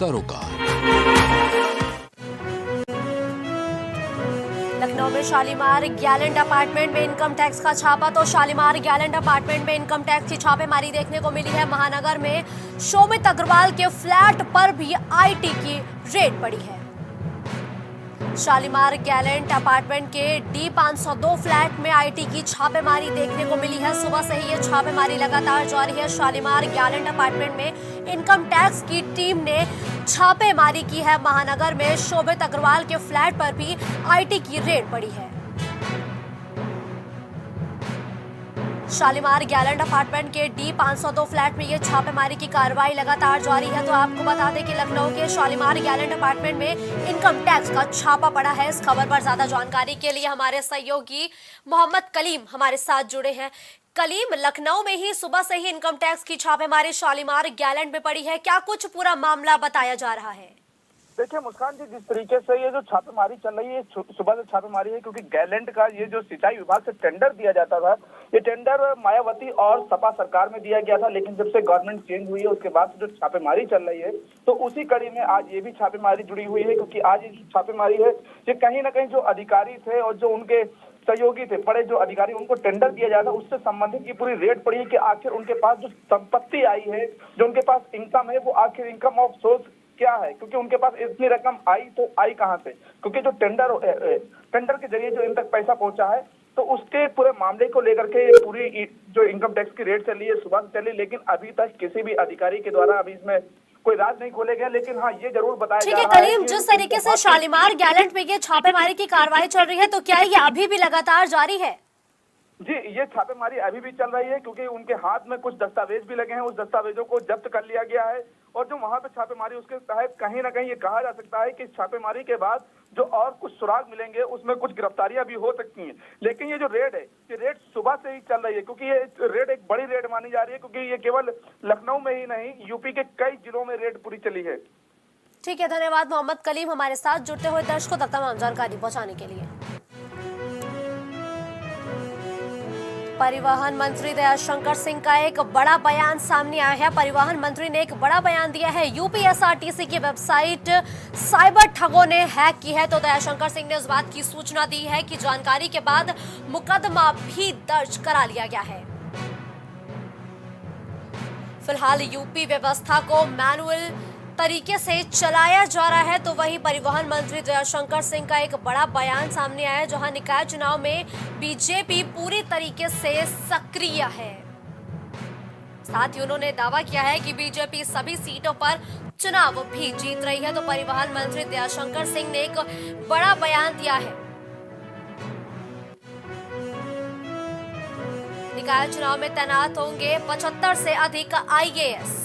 सरोकार। लखनऊ में Shalimar Gallant apartment में इनकम टैक्स का छापा। तो शालीमार गैलेंट अपार्टमेंट में इनकम टैक्स की छापेमारी देखने को मिली है। महानगर में शोभित अग्रवाल के फ्लैट पर भी आईटी की रेड पड़ी है। शालीमार गैलेंट अपार्टमेंट के D502 फ्लैट में आईटी की छापेमारी देखने को मिली है। सुबह से ही ये छापेमारी लगातार जारी है। शालीमार गैलेंट अपार्टमेंट में इनकम टैक्स की टीम ने छापेमारी की है। महानगर में शोभित अग्रवाल के फ्लैट पर भी आईटी की रेड पड़ी है। शालीमार गैलेंट अपार्टमेंट के D502 फ्लैट में ये छापेमारी की कार्रवाई लगातार जारी है। तो आपको बता दें कि लखनऊ के शालीमार गैलेंट अपार्टमेंट में इनकम टैक्स का छापा पड़ा है। इस खबर पर ज्यादा जानकारी के लिए हमारे सहयोगी मोहम्मद कलीम हमारे साथ जुड़े हैं। कलीम, लखनऊ में ही सुबह से ही इनकम टैक्स की छापेमारी शालीमार गैलेंट में पड़ी है, क्या कुछ पूरा मामला बताया जा रहा है? देखिए मुस्कान जी, जिस तरीके से ये जो छापेमारी चल रही है, सुबह से छापेमारी है क्योंकि गैलेंट का ये जो सिंचाई विभाग से टेंडर दिया जाता था, ये टेंडर मायावती और सपा सरकार में दिया गया था। लेकिन जब से गवर्नमेंट चेंज हुई है उसके बाद से जो छापेमारी चल रही है, तो उसी कड़ी में आज ये भी छापेमारी जुड़ी हुई है। क्योंकि आज ये छापेमारी है ये कहीं ना कहीं जो अधिकारी थे और जो उनके सहयोगी थे, बड़े जो अधिकारी, उनको टेंडर दिया जाता उससे संबंधित की पूरी रेट पड़ी है कि आखिर उनके पास जो संपत्ति आई है, जो उनके पास इनकम है, वो आखिर इनकम ऑफ सोर्स क्या है। क्योंकि उनके पास इतनी रकम आई तो आई कहां से, क्योंकि जो टेंडर के जरिए जो इन तक पैसा पहुंचा है, तो उसके पूरे मामले को लेकर के पूरी जो इनकम टैक्स की रेट चली है सुबह से चली। लेकिन अभी तक किसी भी अधिकारी के द्वारा अभी इसमें कोई राज नहीं खोले गया। लेकिन हाँ, ये जरूर बताया जा रहा है। कलीम, जिस तरीके से शालीमार गैलेंट में ये छापेमारी की कार्रवाई चल रही है, तो क्या ये अभी भी लगातार जारी है? जी, ये छापेमारी अभी भी चल रही है क्योंकि उनके हाथ में कुछ दस्तावेज भी लगे हैं। उस दस्तावेजों को जब्त कर लिया गया है और जो वहां पे छापेमारी, उसके तहत कहीं ना कहीं ये कहा जा सकता है कि छापेमारी के बाद जो और कुछ सुराग मिलेंगे उसमें कुछ गिरफ्तारियां भी हो सकती हैं। लेकिन ये जो रेड है, ये रेड सुबह से ही चल रही है क्योंकि ये रेड एक बड़ी रेड मानी जा रही है। क्योंकि ये केवल लखनऊ में ही नहीं, यूपी के कई जिलों में रेड पूरी चली है। ठीक है, धन्यवाद मोहम्मद कलीम हमारे साथ जुड़ते हुए दर्शकों तक तमाम जानकारी पहुंचाने के लिए। परिवहन मंत्री दयाशंकर सिंह का एक बड़ा बयान सामने आया है। परिवहन मंत्री ने एक बड़ा बयान दिया है। यूपीएसआरटीसी की वेबसाइट साइबर ठगों ने हैक की है। तो दयाशंकर सिंह ने इस बात की सूचना दी है कि जानकारी के बाद मुकदमा भी दर्ज करा लिया गया है। फिलहाल यूपी व्यवस्था को मैनुअल तरीके से चलाया जा रहा है। तो वहीं परिवहन मंत्री दयाशंकर सिंह का एक बड़ा बयान सामने आया है, जहां निकाय चुनाव में बीजेपी पूरी तरीके से सक्रिय है। साथ ही उन्होंने दावा किया है कि बीजेपी सभी सीटों पर चुनाव भी जीत रही है। तो परिवहन मंत्री दयाशंकर सिंह ने एक बड़ा बयान दिया है। निकाय चुनाव में तैनात होंगे 75 से अधिक IAS।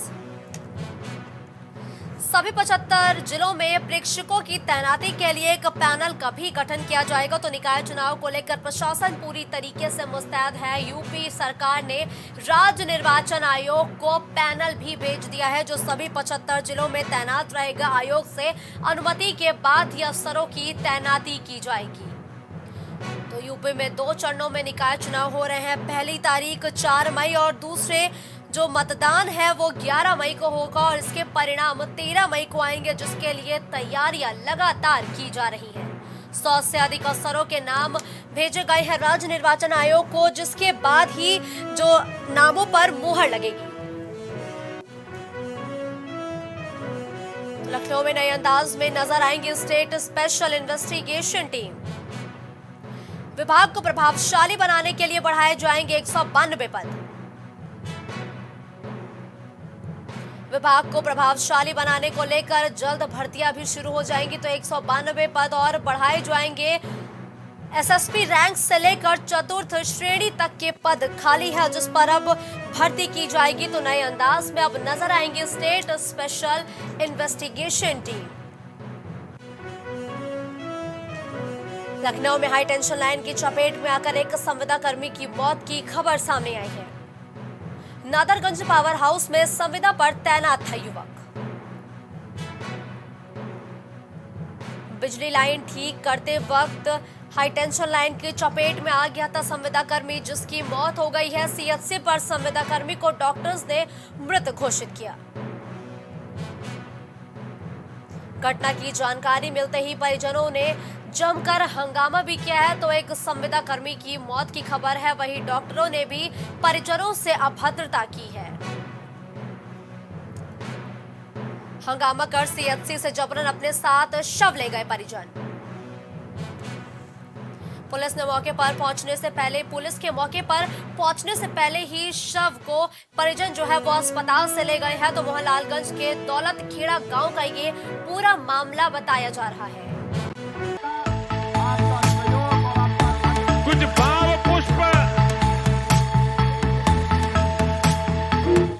सभी 75 जिलों में प्रेक्षकों की तैनाती के लिए एक पैनल का भी गठन किया जाएगा। तो निकाय चुनाव को लेकर प्रशासन पूरी तरीके से मुस्तैद है। यूपी सरकार ने राज्य निर्वाचन आयोग को पैनल भी भेज दिया है, जो सभी 75 जिलों में तैनात रहेगा। आयोग से अनुमति के बाद ही अफसरों की तैनाती की जाएगी। तो यूपी में 2 चरणों में निकाय चुनाव हो रहे हैं। पहली तारीख 4 मई और दूसरे जो मतदान है वो 11 मई को होगा और इसके परिणाम 13 मई को आएंगे, जिसके लिए तैयारियां लगातार की जा रही हैं। 100 से अधिक अफसरों के नाम भेजे गए हैं राज्य निर्वाचन आयोग को, जिसके बाद ही जो नामों पर मुहर लगेगी। लखनऊ में नए अंदाज में नजर आएंगी स्टेट स्पेशल इन्वेस्टिगेशन टीम। विभाग को प्रभावशाली बनाने के लिए बढ़ाए जाएंगे 192 पद। विभाग को प्रभावशाली बनाने को लेकर जल्द भर्तियां भी शुरू हो जाएंगी। तो 192 पद और बढ़ाए जाएंगे। एसएसपी रैंक से लेकर चतुर्थ श्रेणी तक के पद खाली है, जिस पर अब भर्ती की जाएगी। तो नए अंदाज में अब नजर आएंगे state special investigation team. Lucknow में हाई टेंशन लाइन की चपेट में आकर एक संविदा कर्मी की मौत की खबर सामने आई है। नादरगंज पावर हाउस में संविदा पर तैनात था युवक। बिजली लाइन ठीक करते वक्त हाई टेंशन लाइन की चपेट में आ गया था संविदा कर्मी, जिसकी मौत हो गई है। सीएचसी पर संविदा कर्मी को डॉक्टर्स ने मृत घोषित किया। घटना की जानकारी मिलते ही परिजनों ने जमकर हंगामा भी किया है। तो एक संविदा कर्मी की मौत की खबर है, वहीं डॉक्टरों ने भी परिजनों से अभद्रता की है। हंगामा कर सीएचसी से जबरन अपने साथ शव ले गए परिजन। पुलिस के मौके पर पहुंचने से पहले ही शव को परिजन जो है वो अस्पताल से ले गए हैं। तो मोहनलालगंज के दौलत खेड़ा गांव का ये पूरा मामला बताया जा रहा है। कुछ भाव पुष्प।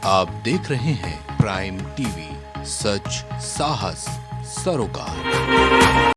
आप देख रहे हैं प्राइम टीवी, सच साहस सरोकार।